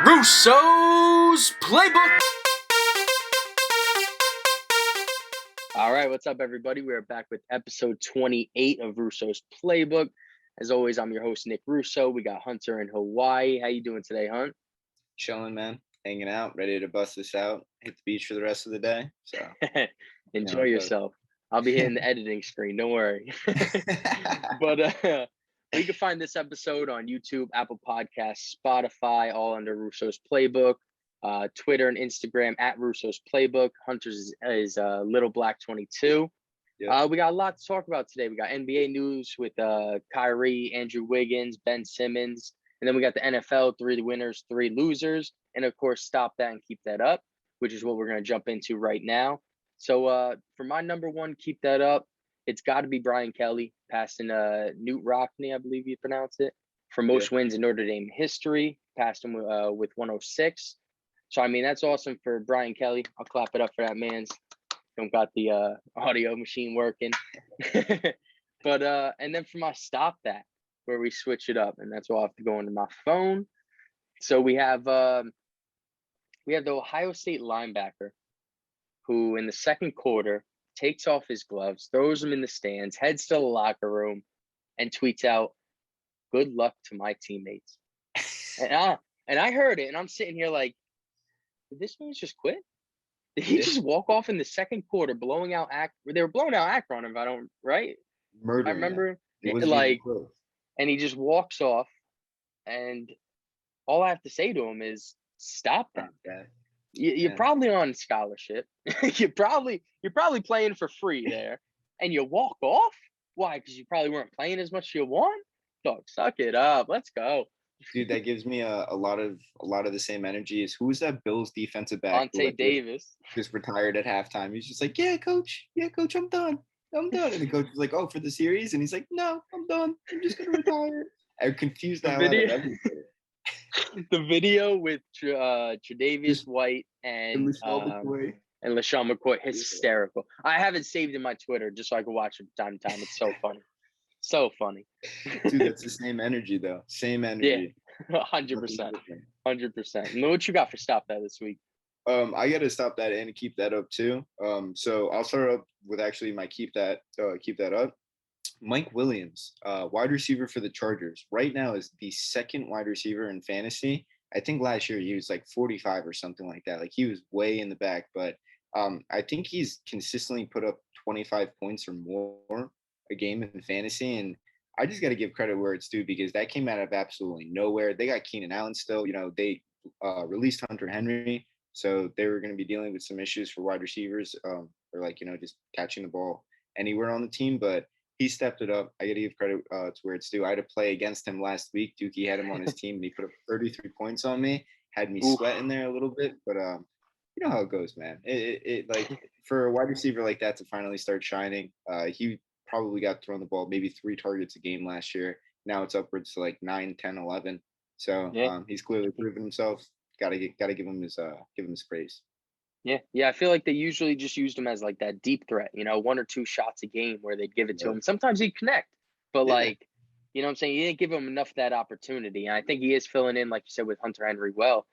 Russo's Playbook. All right, what's up, everybody? We are back with episode 28 of Russo's Playbook. As always, I'm your host, Nick Russo. We got Hunter in Hawaii. How you doing today, Hunt? Chilling, man. Hanging out, ready to bust this out. Hit the beach for the rest of the day. So enjoy yourself. I'll be hitting the editing screen. Don't worry. But you can find this episode on YouTube, Apple Podcasts, Spotify, all under Russo's Playbook. Twitter and Instagram at Russo's Playbook. Hunter's is Little Black 22. Yep. We got a lot to talk about today. We got NBA news with Kyrie, Andrew Wiggins, Ben Simmons. And then we got the NFL, 3 winners, 3 losers. And, of course, stop that and keep that up, which is what we're going to jump into right now. So for my number one, keep that up, it's got to be Brian Kelly, passing Newt Rockne, I believe you pronounce it, for most wins in Notre Dame history. Passed him with 106. So, I mean, that's awesome for Brian Kelly. I'll clap it up for that, man's. Don't got the audio machine working. But and then for my stop that, where we switch it up, and that's why I have to go into my phone. So we have the Ohio State linebacker who in the second quarter takes off his gloves, throws them in the stands, heads to the locker room, and tweets out, "Good luck to my teammates." and I heard it, and I'm sitting here like, did this man just quit? Did he just walk off in the second quarter, blowing out They were blowing out Akron, if I don't right. Murdering. I remember like, and he just walks off, and all I have to say to him is, stop that. You're probably on scholarship. you're probably playing for free there, and you walk off. Why? Because you probably weren't playing as much as you want. Dog, suck it up. Let's go. Dude, that gives me a lot of the same energy as who was that Bills defensive back? Davis. Just retired at halftime. He's just like, yeah, coach, I'm done. And the coach was like, oh, for the series? And he's like, no, I'm done. I'm just gonna retire. I confused the hell out of everything. The video with Tre'Davious White and LaShawn McCoy, hysterical. I have it saved in my Twitter just so I can watch it from time to time. It's so funny. So funny. Dude, that's the same energy, though. Same energy. Yeah, 100%. 100%. What you got for stop that this week? I got to stop that and keep that up, too. So I'll start up with actually my keep that up. Mike Williams, wide receiver for the Chargers, right now is the second wide receiver in fantasy. I think last year he was like 45 or something like that. Like he was way in the back, but I think he's consistently put up 25 points or more a game in fantasy. And I just got to give credit where it's due because that came out of absolutely nowhere. They got Keenan Allen still, they released Hunter Henry. So they were going to be dealing with some issues for wide receivers or just catching the ball anywhere on the team. But he stepped it up. I got to give credit to where it's due. I had to play against him last week. Dookie had him on his team, and he put up 33 points on me. Had me sweating there a little bit, but you know how it goes, man. It like for a wide receiver like that to finally start shining. He probably got thrown the ball maybe 3 targets a game last year. Now it's upwards to like 9, 10, 11. So he's clearly proven himself. Got to give him his praise. Yeah. I feel like they usually just used him as like that deep threat, 1 or 2 shots a game where they'd give it to him. Sometimes he'd connect, but like, you know what I'm saying? You didn't give him enough of that opportunity. And I think he is filling in, like you said, with Hunter Henry well.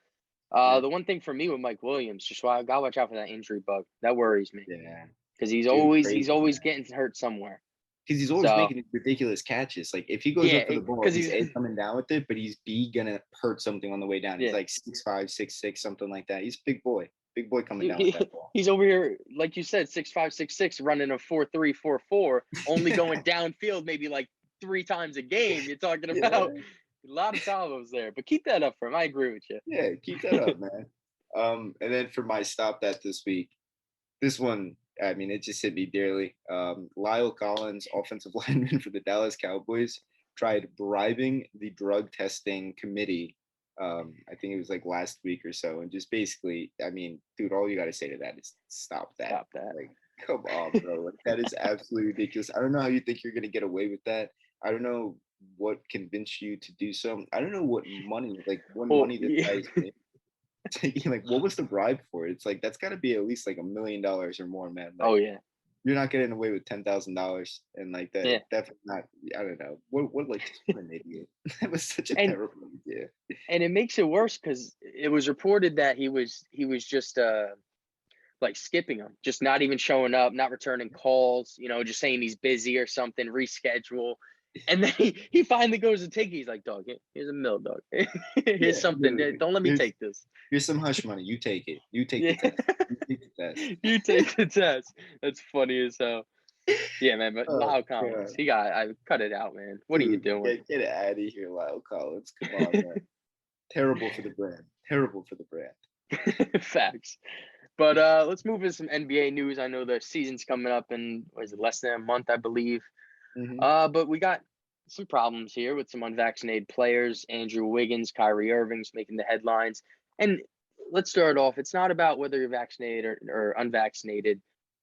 The one thing for me with Mike Williams, just why I gotta watch out for that injury bug. That worries me. Yeah. Because he's always getting hurt somewhere. Because he's always making these ridiculous catches. Like if he goes up for the ball, he's A, coming down with it, but he's B, gonna hurt something on the way down. He's like 6'5", 6'6", something like that. He's a big boy. Big boy coming down with that ball. He's over here, like you said, 6'5", 6'6", running a 4.3, 4.4, only going downfield maybe like 3 times a game. You're talking about a lot of combos there. But keep that up for him. I agree with you. Yeah, keep that up, man. And then for my stop that this week, this one, I mean, it just hit me dearly. Lyle Collins, offensive lineman for the Dallas Cowboys, tried bribing the drug testing committee. I think it was like last week or so, and just basically, I mean, dude, all you got to say to that is stop that. Stop that. Like, come on, bro. Like, that is absolutely ridiculous. I don't know how you think you're gonna get away with that. I don't know what convinced you to do so. I don't know what money that guy's taking. Like, what was the bribe for? It's like that's got to be at least like $1 million or more, man. Like, oh yeah. you're not getting away with $10,000 and like that. Yeah. Definitely not. I don't know. What like what an idiot. That was such a And terrible idea. and it makes it worse because it was reported that he was just like skipping him, just not even showing up, not returning calls, just saying he's busy or something, reschedule. And then he finally goes to take it. He's like, dog, here's a mill, dog. Here's Yeah, something. literally. Don't let me take this. Here's some hush money. You take it. You take the Yeah. test. You take the test. You take the test. That's funny as hell. Yeah, man, but Oh Lyle god. Collins, I cut it out, man. What are you Dude, doing? get it out of here, Lyle Collins. Come on, man. Terrible for the brand. Terrible for the brand. Facts. But let's move into some NBA news. I know the season's coming up in less than a month, I believe. Mm-hmm. But we got some problems here with some unvaccinated players. Andrew Wiggins, Kyrie Irving's making the headlines. And let's start off. It's not about whether you're vaccinated or unvaccinated.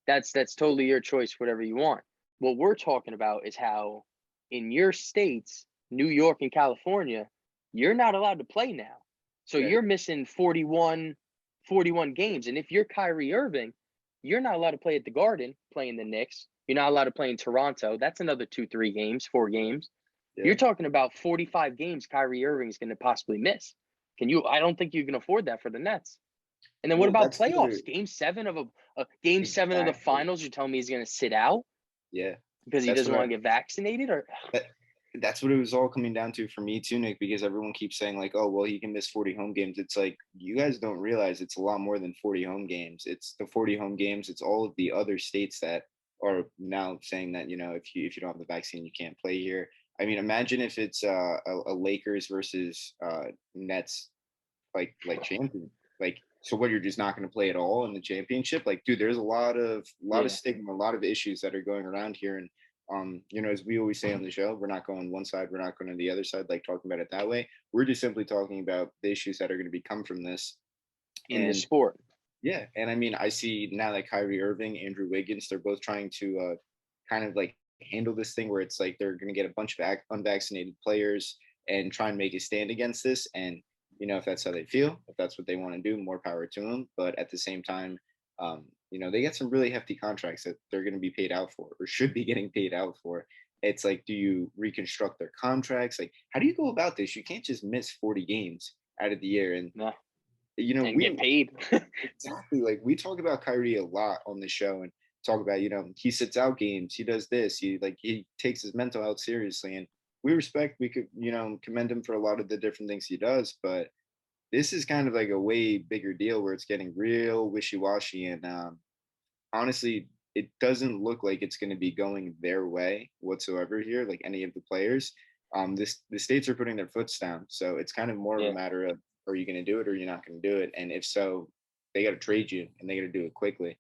That's totally your choice, whatever you want. What we're talking about is how in your states, New York and California, you're not allowed to play now. So Yeah. you're missing 41 games. And if you're Kyrie Irving, you're not allowed to play at the Garden playing the Knicks. You're not allowed to play in Toronto. That's another 2-3 games, 4 games. Yeah. You're talking about 45 games Kyrie Irving is going to possibly miss. I don't think you can afford that for the Nets. And then what about playoffs? Game 7 of Game 7 of the finals, you're telling me he's going to sit out? Yeah. Because he doesn't want to get vaccinated? Or that's what it was all coming down to for me too, Nick, because everyone keeps saying like, oh, well, he can miss 40 home games. It's like, you guys don't realize it's a lot more than 40 home games. It's the 40 home games. It's all of the other states that are now saying that, if you don't have the vaccine, you can't play here. I mean, imagine if it's a Lakers versus Nets, like champion. Like, so what, you're just not going to play at all in the championship? Like, dude, there's a lot of stigma, a lot of issues that are going around here. And as we always say on the show, we're not going one side, we're not going to the other side, like talking about it that way. We're just simply talking about the issues that are going to become from this in the sport. Yeah. And I mean, I see now that Kyrie Irving, Andrew Wiggins, they're both trying to kind of like handle this thing where it's like they're going to get a bunch of unvaccinated players and try and make a stand against this. And, if that's how they feel, if that's what they want to do, more power to them. But at the same time, they get some really hefty contracts that they're going to be paid out for or should be getting paid out for. It's like, do you reconstruct their contracts? Like, how do you go about this? You can't just miss 40 games out of the year and and get paid. Exactly. Like, we talk about Kyrie a lot on the show and talk about, he sits out games, he does this, he takes his mental health seriously, and we could commend him for a lot of the different things he does. But this is kind of like a way bigger deal where it's getting real wishy-washy, and honestly, it doesn't look like it's going to be going their way whatsoever here, like any of the players. The states are putting their foots down, so it's kind of more of a matter of, are you going to do it or you're not going to do it? And if so, they got to trade you, and they got to do it quickly.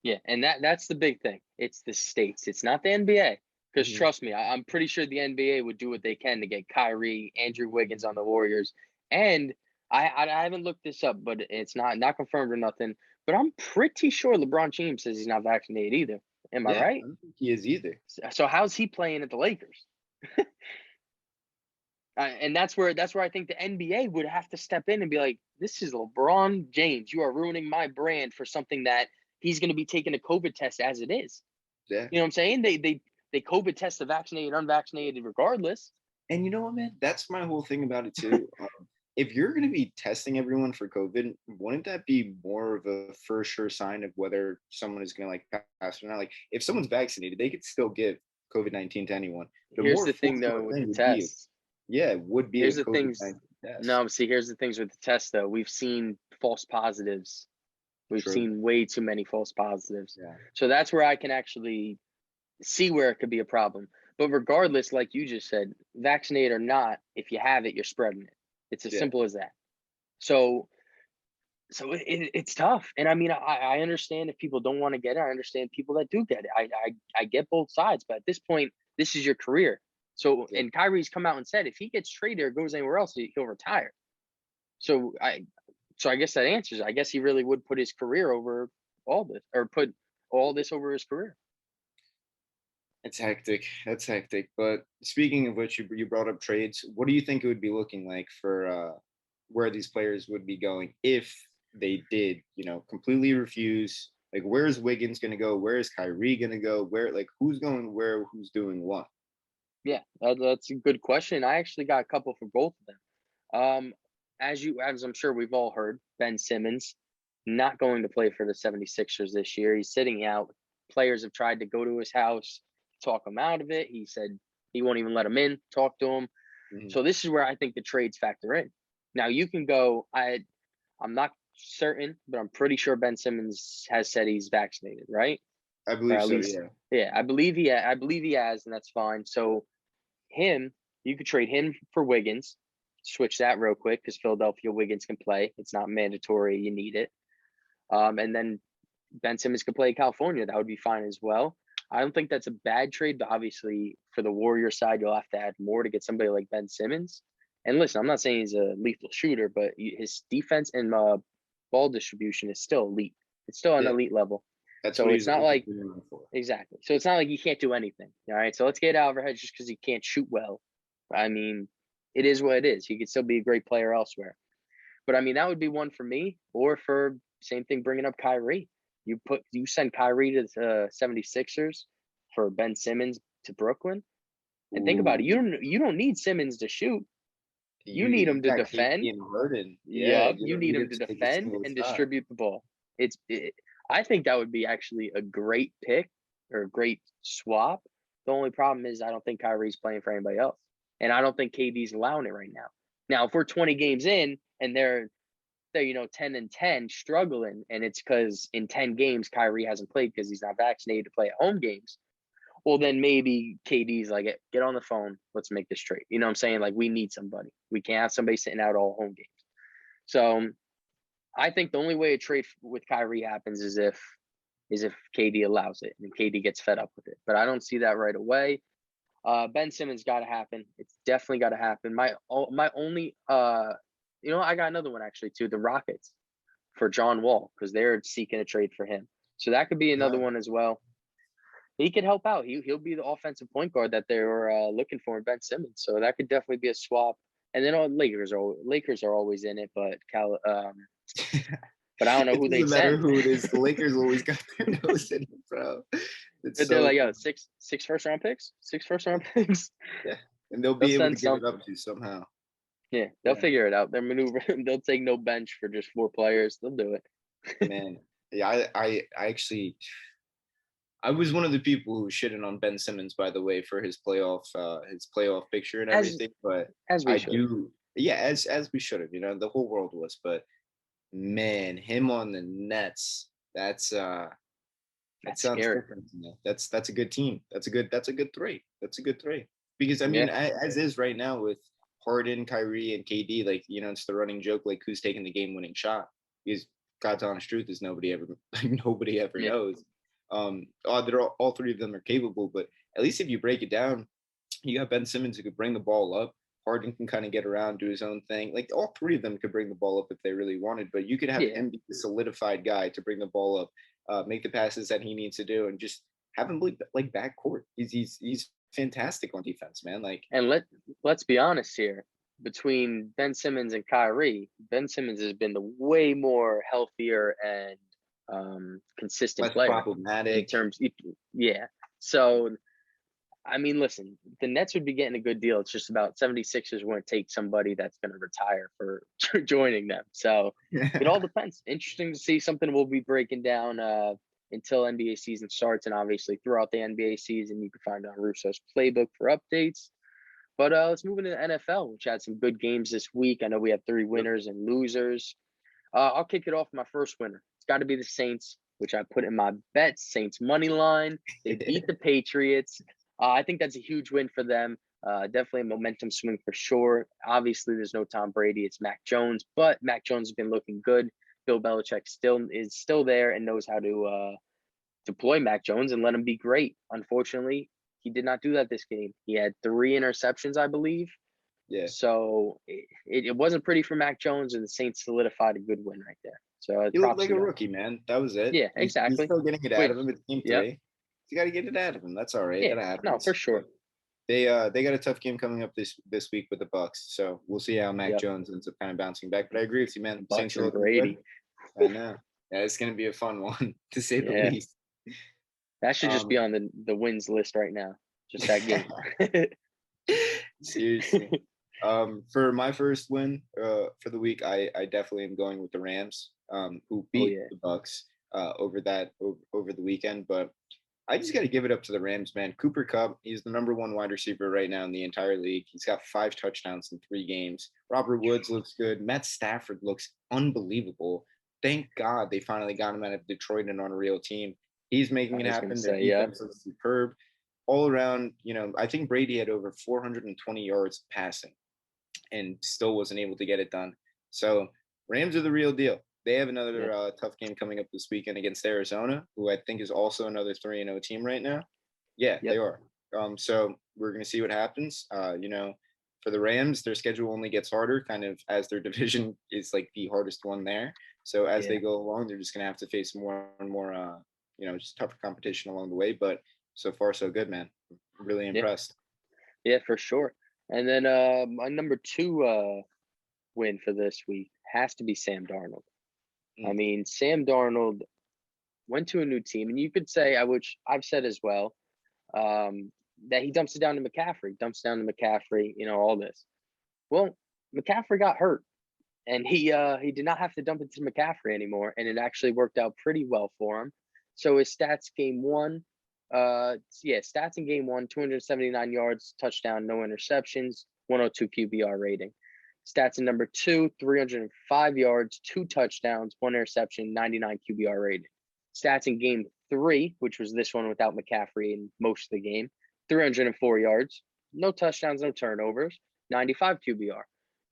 Yeah, and that's the big thing. It's the states. It's not the NBA. Because trust me, I'm pretty sure the NBA would do what they can to get Kyrie, Andrew Wiggins on the Warriors. And I haven't looked this up, but it's not confirmed or nothing. But I'm pretty sure LeBron James says he's not vaccinated either. Am I right? I don't think he is either. So how's he playing at the Lakers? And that's where I think the NBA would have to step in and be like, this is LeBron James. You are ruining my brand for something that he's going to be taking a COVID test as it is. Yeah. You know what I'm saying? They COVID test the vaccinated, unvaccinated, regardless. And you know what, man? That's my whole thing about it too. If you're going to be testing everyone for COVID, wouldn't that be more of a for sure sign of whether someone is going to pass or not? Like, if someone's vaccinated, they could still give COVID-19 to anyone. Here's the thing, though, with the tests. It would be here's a the things. test. No, see, here's the things with the test, though. We've seen false positives. We've seen way too many false positives. Yeah. So that's where I can actually see where it could be a problem. But regardless, like you just said, vaccinate or not, if you have it, you're spreading it. It's as simple as that. So it's tough. And I mean, I understand if people don't want to get it. I understand people that do get it. I get both sides. But at this point, this is your career. So, and Kyrie's come out and said if he gets traded or goes anywhere else, he'll retire. So I guess that answers. I guess he really would put his career over all this, or put all this over his career. It's hectic. That's hectic. But speaking of which, you brought up trades. What do you think it would be looking like for where these players would be going if they did, completely refuse Like, where is Wiggins going to go? Where is Kyrie going to go? Who's going where? Who's doing what? Yeah, that's a good question. I actually got a couple for both of them. As I'm sure we've all heard, Ben Simmons not going to play for the 76ers this year. He's sitting out. Players have tried to go to his house, talk him out of it. He said he won't even let him in, talk to him. Mhm. So this is where I think the trades factor in. Now you can go, I'm not certain, but I'm pretty sure Ben Simmons has said he's vaccinated, right? I Or believe at so, least, yeah. yeah, I believe he has, and that's fine. So you could trade him for Wiggins, switch that real quick because Philadelphia Wiggins can play. It's not mandatory. You need it. And then Ben Simmons could play in California. That would be fine as well. I don't think that's a bad trade, but obviously for the Warrior side, you'll have to add more to get somebody like Ben Simmons. And listen, I'm not saying he's a lethal shooter, but his defense and ball distribution is still elite. It's still an Yeah. elite level. That's So what it's not like for. exactly. So it's not like he can't do anything. All right. So let's get out of our heads just because he can't shoot well. I mean, it is what it is. He could still be a great player elsewhere. But I mean, that would be one for me, or for same thing, bringing up Kyrie. You send Kyrie to the 76ers for Ben Simmons to Brooklyn. And think about it. You don't need Simmons to shoot. You need him to got defend. KP and Harden. Yeah, Yup. You don't need need him him to to take a defend single and shot. distribute the ball. I think that would be actually a great pick or a great swap. The only problem is I don't think Kyrie's playing for anybody else. And I don't think KD's allowing it right now. Now, if we're 20 games in and they're 10-10 struggling, and it's because in 10 games Kyrie hasn't played because he's not vaccinated to play at home games, well, then maybe KD's like, get on the phone, let's make this trade. You know what I'm saying? Like, we need somebody. We can't have somebody sitting out all home games. So I think the only way a trade with Kyrie happens is if KD allows it and KD gets fed up with it. But I don't see that right away. Ben Simmons got to happen. It's definitely got to happen. My only I got another one actually too. The Rockets for John Wall, because they're seeking a trade for him. So that could be another one as well. He could help out. He'll be the offensive point guard that they were looking for in Ben Simmons. So that could definitely be a swap. And then Lakers are always in it, but but I don't know who they doesn't matter send. who it is. The Lakers always got their nose in it, bro. But they're like, six first round picks. Yeah, and they'll be able to give it up to somehow. Yeah, they'll figure it out. They're maneuvering. They'll take no bench for just 4 players. They'll do it. Man, yeah, I actually, I was one of the people who shitted on Ben Simmons, by the way, for his playoff picture and everything. But as we should. as we should have. The whole world was. But man, him on the Nets, that sounds scary. different to me. That's a good team. That's a good three. Because I mean, as is right now with Harden, Kyrie, and KD, it's the running joke, like who's taking the game-winning shot. Because God's honest truth is nobody ever knows. All 3 of them are capable, but at least if you break it down, you got Ben Simmons who could bring the ball up. Harden can kind of get around, do his own thing. Like all 3 of them could bring the ball up if they really wanted, but you could have him be the solidified guy to bring the ball up, make the passes that he needs to do, and just have him like backcourt. He's fantastic on defense, man. And let's be honest here. Between Ben Simmons and Kyrie, Ben Simmons has been the way more healthier and consistent less player problematic in terms. Yeah. So I mean, listen, the Nets would be getting a good deal. It's just about 76ers won't take somebody that's going to retire for joining them. So it all depends. Interesting to see, something we'll be breaking down until NBA season starts, and obviously throughout the NBA season. You can find it on Russo's Playbook for updates. But let's move into the NFL, which had some good games this week. I know we have 3 winners and losers. I'll kick it off with my first winner. It's got to be the Saints, which I put in my bets. Saints money line. They beat the Patriots. I think that's a huge win for them. Definitely a momentum swing for sure. Obviously, there's no Tom Brady. It's Mac Jones, but Mac Jones has been looking good. Bill Belichick is still there and knows how to deploy Mac Jones and let him be great. Unfortunately, he did not do that this game. He had 3 interceptions, I believe. Yeah. So it wasn't pretty for Mac Jones, and the Saints solidified a good win right there. So he looked like a rookie, man. That was it. Yeah, exactly. He's still getting it out of him. It's game 3. You got to get it out of him. That's all right. Yeah, that happens. no, for sure. They got a tough game coming up this week with the Bucks. So we'll see how Mac Jones ends up kind of bouncing back. But I agree with you, man. Bucks and Brady. I know. Yeah, it's gonna be a fun one to say the Yeah. least. That should just be on the wins list right now. Just that game. Seriously. For my first win for the week, I definitely am going with the Rams, who beat the Bucks over the weekend. But I just got to give it up to the Rams, man. Cooper Kupp, he's the number one wide receiver right now in the entire league. He's got 5 touchdowns in 3 games. Robert Woods looks good. Matt Stafford looks unbelievable. Thank God they finally got him out of Detroit and on a real team. He's making it happen. Their defense looks superb. All around, I think Brady had over 420 yards passing and still wasn't able to get it done. So Rams are the real deal. They have another tough game coming up this weekend against Arizona, who I think is also another 3-0 team right now. Yeah, they are. So we're going to see what happens. For the Rams, their schedule only gets harder, kind of as their division is like the hardest one there. So as they go along, they're just going to have to face more and more, just tougher competition along the way. But so far, so good, man. I'm really impressed. Yeah, for sure. And then my number 2 win for this week has to be Sam Darnold. I mean, Sam Darnold went to a new team, and you could say, which I've said as well, that he dumps it down to McCaffrey, all this. Well, McCaffrey got hurt, and he did not have to dump it to McCaffrey anymore, and it actually worked out pretty well for him. So his stats game 1, stats in game 1, 279 yards, touchdown, no interceptions, 102 QBR rating. Stats in number 2, 305 yards, 2 touchdowns, 1 interception, 99 QBR rating. Stats in game 3, which was this one without McCaffrey in most of the game, 304 yards, no touchdowns, no turnovers, 95 QBR.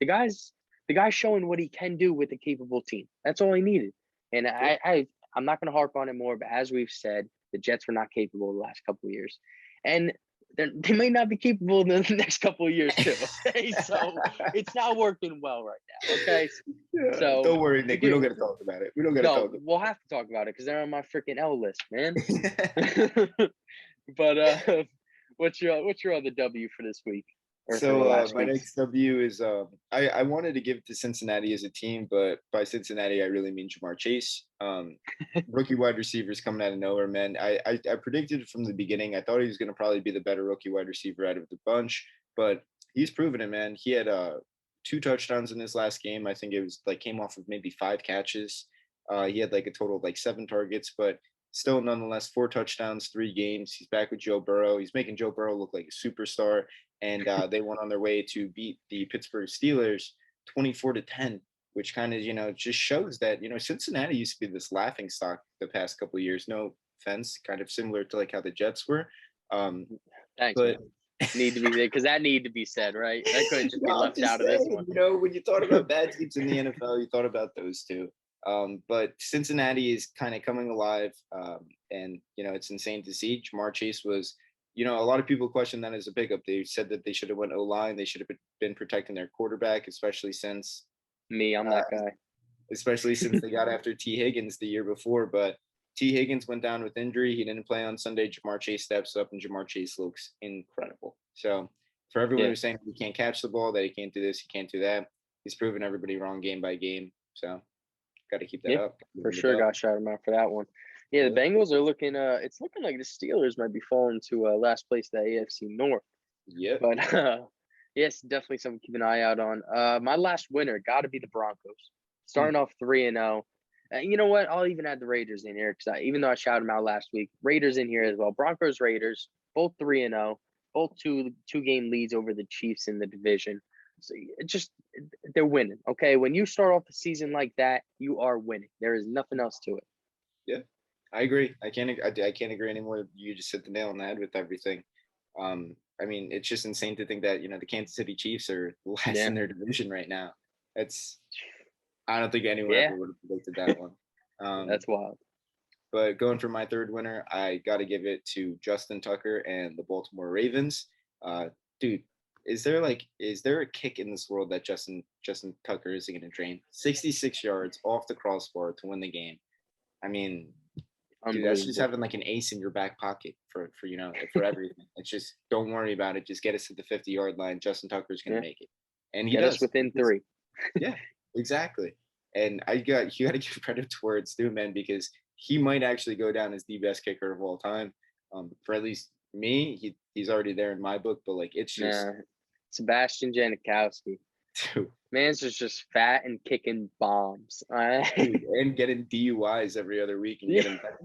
The guy's showing what he can do with a capable team. That's all he needed. And I'm not going to harp on it more, but as we've said, the Jets were not capable the last couple of years. And they may not be capable in the next couple of years too. Okay, so it's not working well right now. Okay, so don't worry, Nick. We don't got to talk about it. We don't got to talk about it. We'll have to talk about it because they're on my freaking L list, man. But what's your other W for this week? So my next W is I wanted to give it to Cincinnati as a team, but by Cincinnati I really mean Jamar Chase. Rookie wide receivers coming out of nowhere, man. I predicted from the beginning. I thought he was going to probably be the better rookie wide receiver out of the bunch, but he's proven it, man. He had 2 touchdowns in his last game. I think it was came off of maybe 5 catches. He had a total of 7 targets, but still nonetheless 4 touchdowns, 3 games. He's back with Joe Burrow. He's making Joe Burrow look like a superstar. And they went on their way to beat the Pittsburgh Steelers 24-10, which kind of, just shows that, Cincinnati used to be this laughing stock the past couple of years. No offense, kind of similar to how the Jets were. Thanks, but need to be there because that needed to be said, right? That couldn't just be left out of this one. When you thought about bad teams in the NFL, you thought about those two. But Cincinnati is kind of coming alive, and it's insane to see. Jamar Chase was, a lot of people question that as a pickup. They said that they should have went O-line. They should have been protecting their quarterback, especially since I'm that guy. Especially since they got after T. Higgins the year before. But T. Higgins went down with injury. He didn't play on Sunday. Jamar Chase steps up, and Jamar Chase looks incredible. So for everyone who's saying he can't catch the ball, that he can't do this, he can't do that, he's proven everybody wrong game by game. So got to keep that up. For sure, got shout him out for that one. Yeah, the Bengals are looking. It's looking like the Steelers might be falling to last place in the AFC North. Yeah, but yes, definitely something to keep an eye out on. My last winner got to be the Broncos, starting off 3-0. You know what? I'll even add the Raiders in here because even though I shouted them out last week, Raiders in here as well. Broncos, Raiders, both 3-0, both two-game leads over the Chiefs in the division. So they're winning. Okay, when you start off the season like that, you are winning. There is nothing else to it. Yeah, I agree. I can't agree anymore. You just hit the nail on the head with everything. I mean, it's just insane to think that the Kansas City Chiefs are last in their division right now. I don't think anyone ever would have predicted that one. That's wild. But going for my third winner, I got to give it to Justin Tucker and the Baltimore Ravens. Dude, is there a kick in this world that Justin Tucker isn't going to drain? 66 yards off the crossbar to win the game. I mean, dude, that's just having an ace in your back pocket for everything. It's just, don't worry about it. Just get us to the 50-yard line. Justin Tucker's going to make it. And he does. Us within 3. Yeah, exactly. And you got to give credit to where it's due, man, because he might actually go down as the best kicker of all time. For at least me, he's already there in my book, but like it's just Sebastian Janikowski. Dude. Man's just fat and kicking bombs. Dude, and getting DUIs every other week and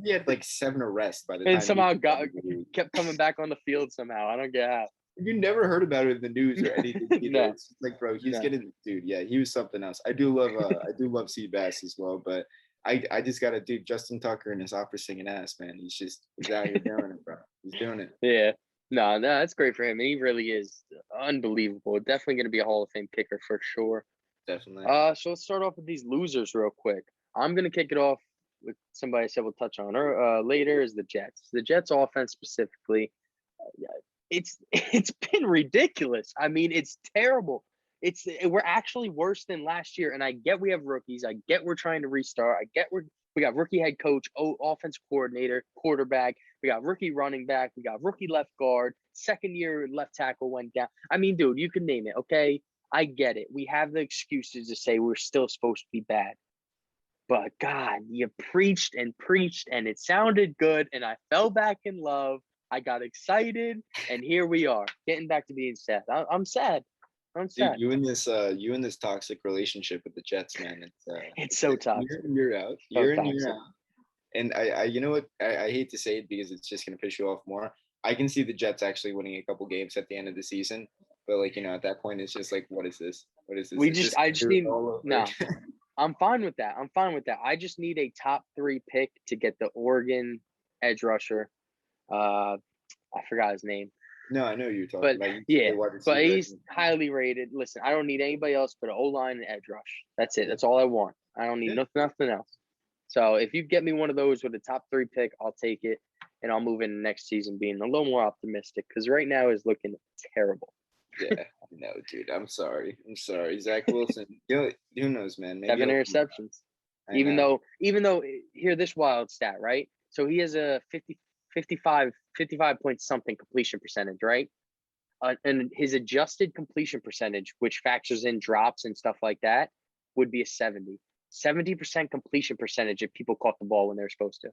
he had like 7 arrests by the time. And somehow kept coming back on the field somehow. I don't get how. You never heard about it in the news or anything either. No. It's like, bro, he's getting, dude. Yeah, he was something else. I do love Seabass as well, but I just gotta do Justin Tucker and his opera singing ass, man. He's out here doing it, bro. He's doing it. Yeah. No, that's great for him. And he really is unbelievable. Definitely going to be a Hall of Fame kicker for sure. Definitely. So let's start off with these losers real quick. I'm going to kick it off with somebody I said we'll touch on later is the Jets. The Jets offense specifically, it's been ridiculous. I mean, it's terrible. We're actually worse than last year. And I get we have rookies. I get we're trying to restart. I get we got rookie head coach, offense coordinator, quarterback. We got rookie running back. We got rookie left guard. Second year left tackle went down. I mean, dude, you can name it, okay? I get it. We have the excuses to say we're still supposed to be bad. But, God, you preached, and it sounded good, and I fell back in love. I got excited, and here we are, getting back to being sad. I'm sad. I'm sad. Dude, you in this toxic relationship with the Jets, man. It's so toxic. Year in, year out. Year in, year out. And I you know what? I hate to say it because it's just going to piss you off more. I can see the Jets actually winning a couple games at the end of the season. But, like, you know, at that point, it's just like, what is this? What is this? I just need – no. I'm fine with that. I just need a top 3 pick to get the Oregon edge rusher. I forgot his name. No, I know you're talking about. Yeah, but he's highly rated. Listen, I don't need anybody else but an O-line and edge rush. That's it. That's all I want. I don't need nothing else. So if you get me one of those with a top 3 pick, I'll take it, and I'll move in next season being a little more optimistic because right now is looking terrible. Yeah, no, dude. I'm sorry. Zach Wilson. Who knows, man? Maybe 7 interceptions. Even though, hear this wild stat, right? So he has a 55 point something completion percentage, right? And his adjusted completion percentage, which factors in drops and stuff like that, would be a 70% completion percentage if people caught the ball when they're supposed to.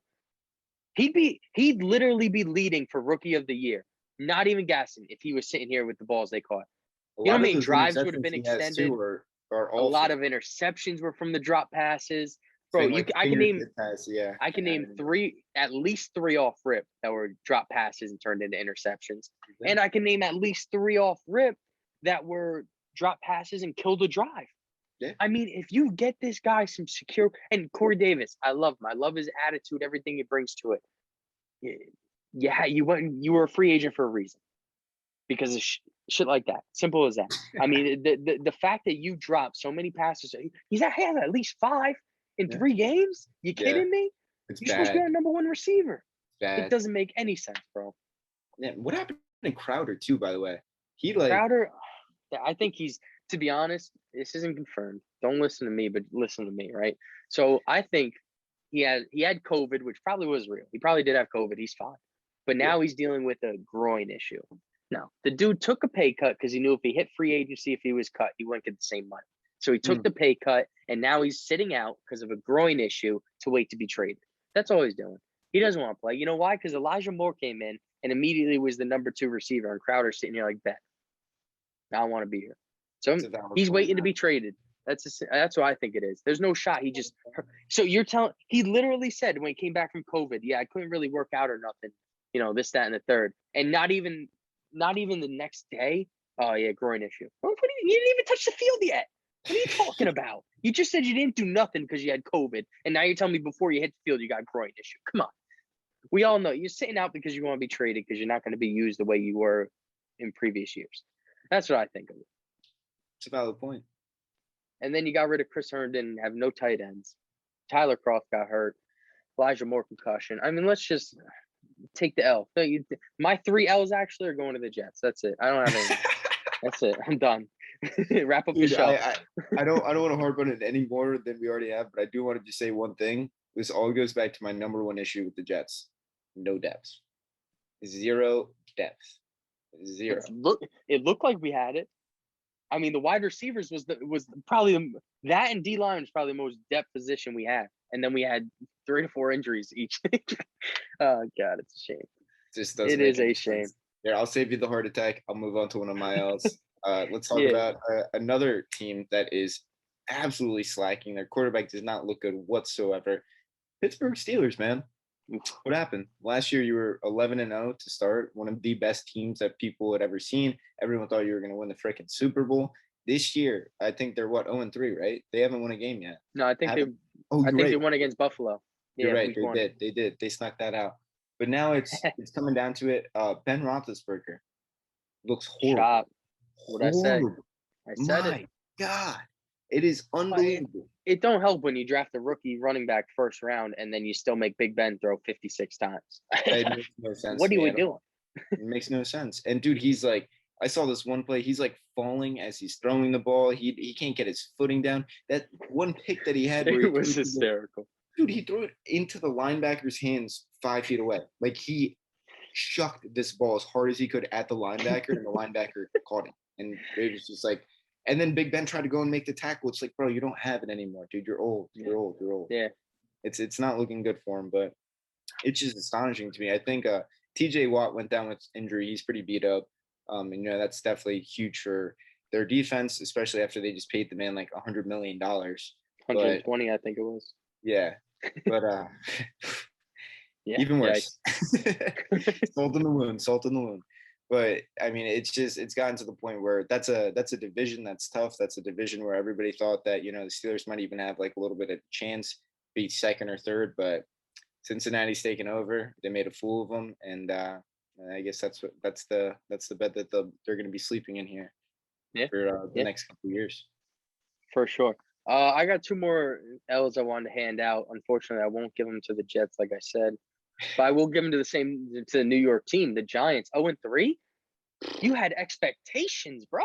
He'd literally be leading for rookie of the year. Not even gassing if he was sitting here with the balls they caught. You know how many drives would have been extended? A lot of interceptions were from the drop passes. Bro, I can name at least three off rip that were drop passes and turned into interceptions. Yeah. And I can name at least 3 off rip that were drop passes and killed a drive. Yeah. I mean, if you get this guy some secure – and Corey Davis, I love him. I love his attitude, everything he brings to it. Yeah, you were a free agent for a reason because of shit like that. Simple as that. I mean, the fact that you drop so many passes, he has at least 5 in 3 games. You kidding me? You're supposed to be our number 1 receiver. It doesn't make any sense, bro. Yeah, what happened to Crowder too? By the way, Crowder. I think he's. To be honest, this isn't confirmed. Don't listen to me, but listen to me, right? So I think he had COVID, which probably was real. He probably did have COVID. He's fine. But now he's dealing with a groin issue. No, the dude took a pay cut because he knew if he hit free agency, if he was cut, he wouldn't get the same money. So he took the pay cut, and now he's sitting out because of a groin issue to wait to be traded. That's all he's doing. He doesn't want to play. You know why? Because Elijah Moore came in and immediately was the number 2 receiver, and Crowder's sitting here like, bet. I want to be here. So he's waiting to be traded. That's what I think it is. There's no shot. So you're telling – he literally said when he came back from COVID, I couldn't really work out or nothing. You know, this, that, and the third. And not even the next day, oh, yeah, groin issue. You didn't even touch the field yet. What are you talking about? You just said you didn't do nothing because you had COVID, and now you're telling me before you hit the field you got a groin issue. Come on. We all know you're sitting out because you want to be traded because you're not going to be used the way you were in previous years. That's what I think of it. It's a valid point. And then you got rid of Chris Herndon and have no tight ends. Tyler Croft got hurt. Elijah Moore concussion. I mean, let's just take the L. My 3 L's actually are going to the Jets. That's it. I don't have anything. That's it. I'm done. Wrap up the show. I don't want to harp on it any more than we already have, but I do want to just say one thing. This all goes back to my number 1 issue with the Jets. No depth. 0 depth. 0. It looked like we had it. I mean, the wide receivers was probably That and D-line is probably the most depth position we had. And then we had 3 to 4 injuries each. Oh, God, it's a shame. Just doesn't It make is any a shame. sense. Here, I'll save you the heart attack. I'll move on to one of my L's. Let's talk Yeah. about another team that is absolutely slacking. Their quarterback does not look good whatsoever. Pittsburgh Steelers, man. What happened? Last year you were 11-0 to start, one of the best teams that people had ever seen. Everyone thought you were going to win the freaking Super Bowl. This year, I think they're 0-3, right? They haven't won a game yet. No, I think they won against Buffalo. You're right. Week 1. They did. They snuck that out. But now it's coming down to it. Ben Roethlisberger looks horrible. Shot. What I said. I said My God. It is unbelievable. It don't help when you draft a rookie running back first round and then you still make Big Ben throw 56 times. It makes no sense. What are we doing? It makes no sense. And dude, he's like, I saw this one play. He's like falling as he's throwing the ball. He can't get his footing down. That one pick that he had, where it was hysterical. Dude, he threw it into the linebacker's hands 5 feet away. Like, he shucked this ball as hard as he could at the linebacker, and the linebacker caught it. And it was just like, and then Big Ben tried to go and make the tackle. It's like, bro, you don't have it anymore, dude. You're old. You're old. Yeah. It's not looking good for him, but it's just astonishing to me. I think TJ Watt went down with injury. He's pretty beat up. And that's definitely huge for their defense, especially after they just paid the man like $100 million. 120, I think it was. Yeah. But even worse. Salt in the wound. But I mean, it's gotten to the point where that's a division that's tough. That's a division where everybody thought that, the Steelers might even have like a little bit of chance, be second or third, but Cincinnati's taken over. They made a fool of them, and I guess that's the bed that they're going to be sleeping in here for the next couple of years. For sure. I got 2 more L's I wanted to hand out. Unfortunately, I won't give them to the Jets, like I said, but I will give them to the New York team, the Giants. 0-3. You had expectations, bro,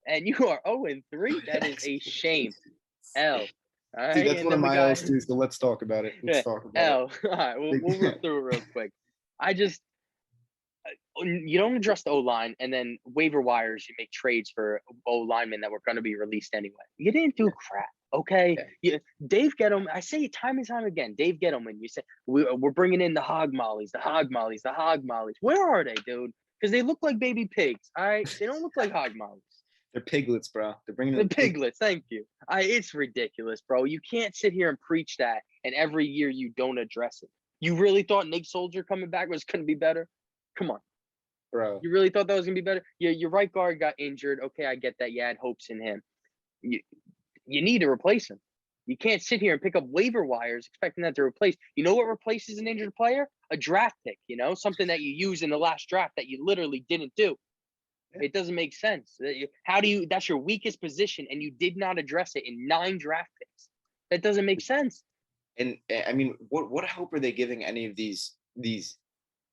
and you are 0-3. That is a shame. L. All right, dude, that's one of my L's too. So let's talk about it. All right, we'll move through it real quick. You don't address the O-line, and then waiver wires, you make trades for O-linemen that were going to be released anyway. You didn't do crap, okay? Yeah. Dave Gettleman, I say it time and time again, Dave Gettleman, you say, we're bringing in the hog mollies. Where are they, dude? Because they look like baby pigs, all right? They don't look like hog mollies. They're piglets, bro. They're bringing in the piglets. Thank you. It's ridiculous, bro. You can't sit here and preach that, and every year you don't address it. You really thought Nick Soldier coming back was going to be better? Come on. Bro. You really thought that was going to be better? Your right guard got injured. Okay, I get that. You had hopes in him. You need to replace him. You can't sit here and pick up waiver wires expecting that to replace. You know what replaces an injured player? A draft pick, something that you use in the last draft that you literally didn't do. It doesn't make sense. That's your weakest position, and you did not address it in 9 draft picks. That doesn't make sense. And I mean, what hope are they giving any of these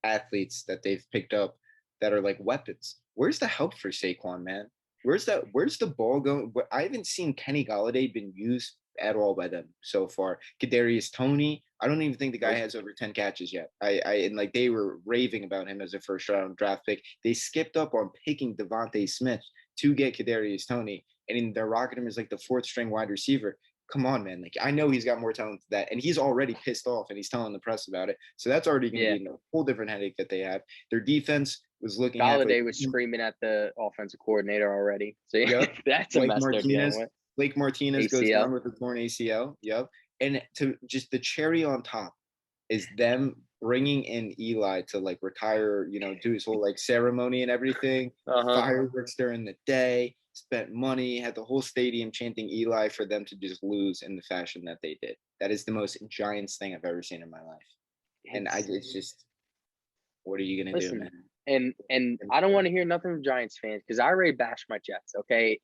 athletes that they've picked up that are like weapons? Where's the help for Saquon, man? Where's the ball going? I haven't seen Kenny Golladay been used at all by them so far. Kadarius Toney, I don't even think the guy has over 10 catches yet. And like, they were raving about him as a first round draft pick. They skipped up on picking Devontae Smith to get Kadarius Toney, and they're rocking him as like the 4th string wide receiver. Come on, man. Like, I know he's got more talent than that, and he's already pissed off, and he's telling the press about it. So that's already going to be a whole different headache that they have. Their defense was looking Golladay was screaming at the offensive coordinator already. So that's a mess they're dealing with. Blake Martinez goes down with a torn ACL. Yep. And to just the cherry on top is them bringing in Eli to like retire, do his whole like ceremony and everything. Fireworks during the day, spent money, had the whole stadium chanting Eli for them to just lose in the fashion that they did. That is the most Giants thing I've ever seen in my life. It's just, what are you going to do, man? And I don't want to hear nothing from Giants fans because I already bashed my Jets, okay?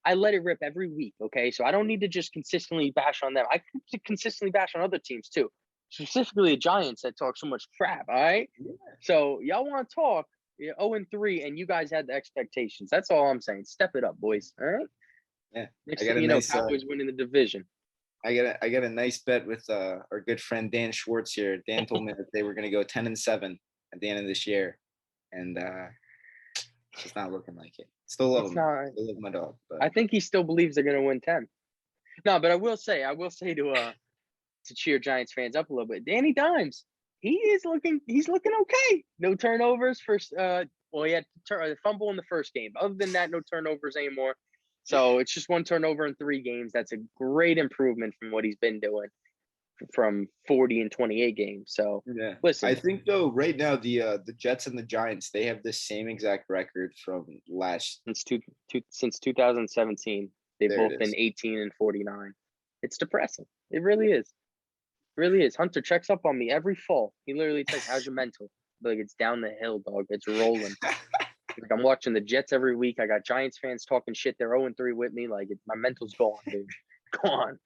I let it rip every week, okay? So I don't need to just consistently bash on them. I can consistently bash on other teams too, specifically the Giants that talk so much crap, all right? Yeah. So y'all want to talk 0-3, and you guys had the expectations. That's all I'm saying. Step it up, boys, all right? Yeah. Next thing Cowboys winning the division. I got a nice bet with our good friend Dan Schwartz here. Dan told me that they were going to go 10-7 at the end of this year, and it's just not looking like it. Still love him. Still love my dog. But I think he still believes they're going to win 10. No, but I will say to cheer Giants fans up a little bit. Danny Dimes, he's looking okay. No turnovers first. Well, he had a fumble in the first game. Other than that, no turnovers anymore. So it's just one turnover in 3 games. That's a great improvement from what he's been doing from 40 and 28 games. So Yeah, listen, I think though right now the Jets and the Giants, they have the same exact record from last. since 2017, they've There it both been is. 18 and 49. It's depressing. It really is. Really is. Hunter checks up on me every fall. He literally says, "How's your mental?" Like, it's down the hill, dog. It's rolling. Like, I'm watching the Jets every week. I got Giants fans talking shit. They're 0-3 with me. Like, my mental's gone, dude. Gone.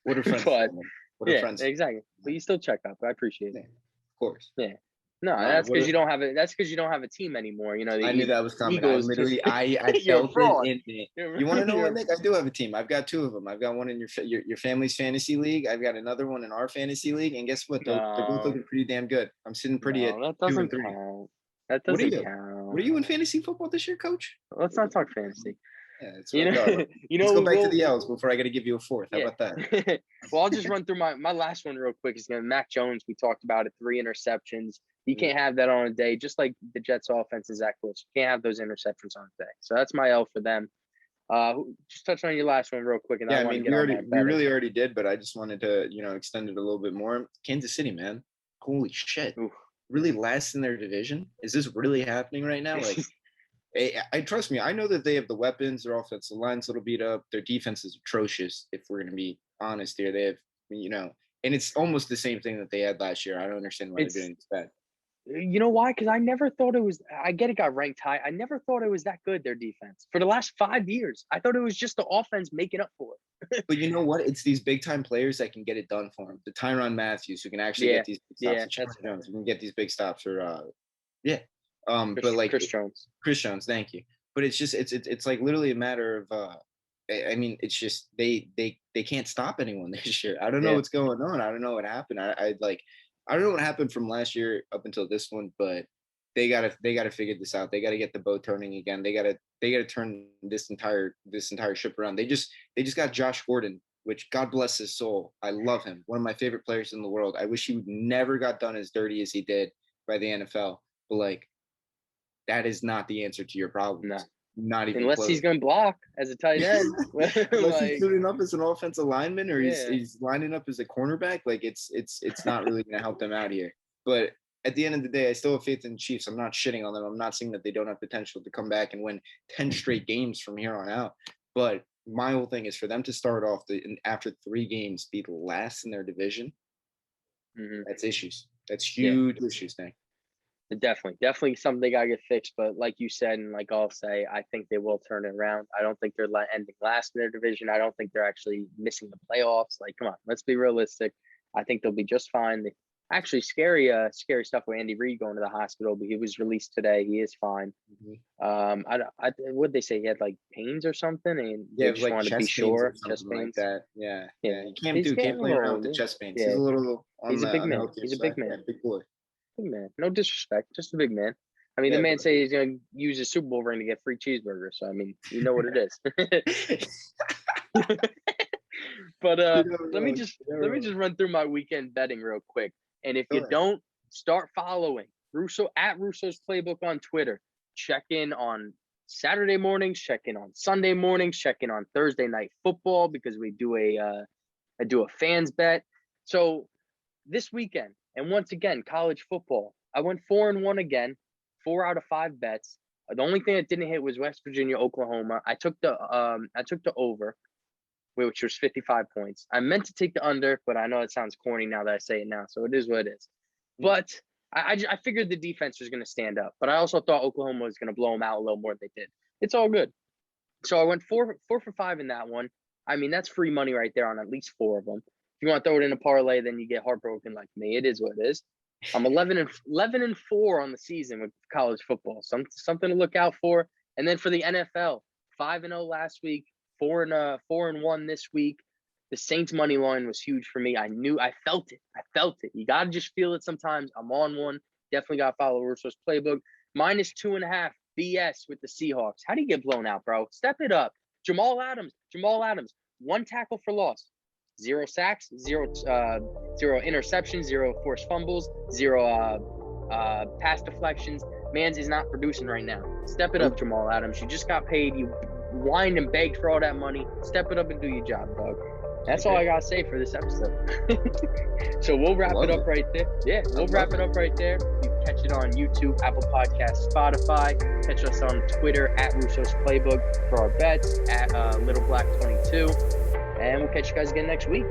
What are friends? But What are friends? exactly. But you still check up. I appreciate it. Yeah, of course. Yeah. No, that's because you don't have it. That's because you don't have a team anymore. You know, I knew that was coming. Eagles. I You're a felt fraud. it in it. You want to know what, Nick? I do have a team. I've got 2 of them. I've got one in your family's fantasy league. I've got another one in our fantasy league. And guess what? They're both looking pretty damn good. I'm sitting pretty at that 2 doesn't and 3. count. That doesn't count. What are you in fantasy football this year, Coach? Let's not talk fantasy. Yeah, it's Let's go back to the L's before I got to give you a 4th. How about that? Well, I'll just run through my last one real quick. Is Mac Jones. We talked about it. 3 interceptions. You can't have that on a day, just like the Jets' offense is Zach Wilson. You can't have those interceptions on a day. So that's my L for them. Just touch on your last one real quick. And yeah, I mean, we really already did, but I just wanted to, extend it a little bit more. Kansas City, man. Holy shit. Oof. Really last in their division? Is this really happening right now? Like, I trust me. I know that they have the weapons. Their offensive line's a little beat up. Their defense is atrocious, if we're going to be honest here. They have, and it's almost the same thing that they had last year. I don't understand why they're doing this bad. You know why? Because I never thought it was – I get it got ranked high. I never thought it was that good, their defense. For the last 5 years, I thought it was just the offense making up for it. But you know what? It's these big-time players that can get it done for them. The Tyrann Matthews who can actually get these big stops. The Jones who can get these big stops for but like Chris Jones, thank you. But it's just it's like literally a matter of I mean, it's just they can't stop anyone this year. I don't know what's going on. I don't know what happened. I don't know what happened from last year up until this one, but they gotta figure this out. They gotta get the boat turning again. They gotta turn this entire ship around. They just got Josh Gordon, which God bless his soul. I love him. One of my favorite players in the world. I wish he would never got done as dirty as he did by the NFL. But like, that is not the answer to your problem. No. Not even unless close. He's going to block as a tight end. Unless he's suiting up as an offensive lineman or he's lining up as a cornerback. Like it's not really going to help them out here. But at the end of the day, I still have faith in the Chiefs. I'm not shitting on them. I'm not saying that they don't have potential to come back and win 10 straight games from here on out. But my whole thing is for them to start off after 3 games, be last in their division. Mm-hmm. That's issues. That's huge issues, Nick. Definitely something they gotta get fixed. But like you said, and like I'll say, I think they will turn it around. I don't think they're ending last in their division. I don't think they're actually missing the playoffs. Like, come on, let's be realistic. I think they'll be just fine. Actually, scary stuff with Andy Reid going to the hospital, but he was released today. He is fine. Mm-hmm. What'd they say? He had like pains or something, and they just wanted to be sure. Chest pains, like that. Yeah. You can't play around with the chest pains. Yeah. He's a little. He's a big man. He's a big man. Big boy. Big man. No disrespect, just a big man. I mean, the man say he's going to use his Super Bowl ring to get free cheeseburgers. So, I mean, you know what it is. But let me just run through my weekend betting real quick. And if you don't, start following Russo at Russo's Playbook on Twitter. Check in on Saturday mornings, check in on Sunday mornings, check in on Thursday night football because we do I do a fans bet. So this weekend, and once again, college football, I went 4-1 again, 4 out of 5 bets. The only thing that didn't hit was West Virginia, Oklahoma. I took the over, which was 55 points. I meant to take the under, but I know it sounds corny now that I say it now, so it is what it is. But I figured the defense was going to stand up, but I also thought Oklahoma was going to blow them out a little more than they did. It's all good. So I went 4 for 5 in that one. I mean, that's free money right there on at least 4 of them. If you want to throw it in a parlay, then you get heartbroken like me. It is what it is. I'm 11-4 on the season with college football. Something to look out for. And then for the NFL, 5-0 last week, 4-1 this week. The Saints money line was huge for me. I felt it. You gotta just feel it sometimes. I'm on one. Definitely gotta follow Russo's Playbook. -2.5 BS with the Seahawks. How do you get blown out, bro? Step it up. Jamal Adams. 1 tackle for loss, 0 sacks, 0 interceptions, 0 forced fumbles, 0 pass deflections. Mans is not producing right now. Step it up, Jamal Adams. You just got paid. You whined and begged for all that money. Step it up and do your job, dog. That's all I gotta say for this episode. So we'll wrap it up right there. Yeah, we'll wrap it up right there. You can catch it on YouTube, Apple Podcasts, Spotify. Catch us on Twitter at Russo's Playbook for our bets, at Little Black 22. And we'll catch you guys again next week.